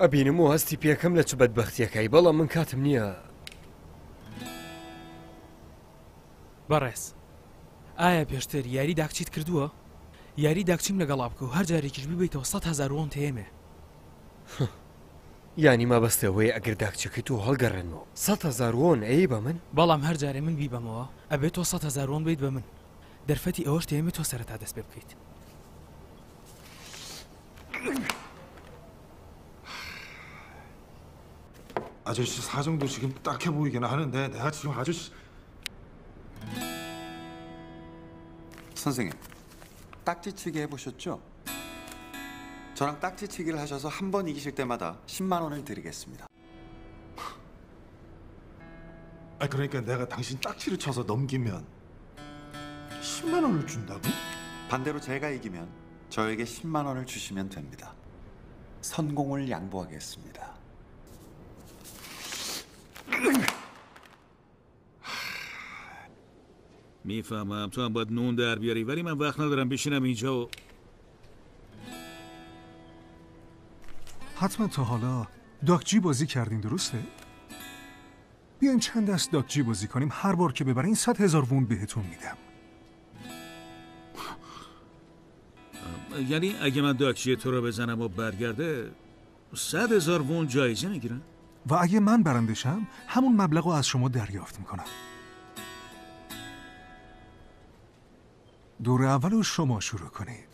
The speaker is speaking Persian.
ئەبینم و هەستی پێکەم لە چ بەدبەختیەکەی بەڵام من کاتم نییە. بەڕێز ئایا پێشتر یاری داکچیت کردووە؟ یاری داکچیم لەگەڵا بکە و هەر جارێکیش بیبیتەوە 100,000 وۆن تێمێ. یانی مەبەستەوەی ئەگەر داکچەکەی تۆ هەڵگەڕێنەوە 100,000 وۆن ئەی بە من؟ بەڵام هەر جارێ من بیبەمەوە ئەبێت تۆ 100,000 وۆن بیت بە من. دەرفەتی ئەوەش تێمێ تۆ سەرەتا دەست پێ بکەیت. 아저씨 사정도 지금 딱해 보이긴 하는데 내가 지금 아저씨 선생님, 딱지치기 해보셨죠? 저랑 딱지치기를 하셔서 한 번 이기실 때마다 10만 원을 드리겠습니다. 그러니까 내가 당신 딱지를 쳐서 넘기면 10만 원을 준다고? 반대로 제가 이기면 저에게 10만 원을 주시면 됩니다. 선공을 양보하겠습니다. میفهمم تو هم باید نون در بیاری ولی من وقت ندارم بشینم اینجا و حتما تا حالا داکجی بازی کردین درسته؟ بیاین چند دست داکجی بازی کنیم، هر بار که ببرین 100,000 وون بهتون میدم. یعنی اگه من داکجی تو رو بزنم و برگرده 100,000 وون جایزه میگیرن؟ و اگه من برنده شم همون مبلغ رو از شما دریافت میکنم. دور اول رو شما شروع کنید.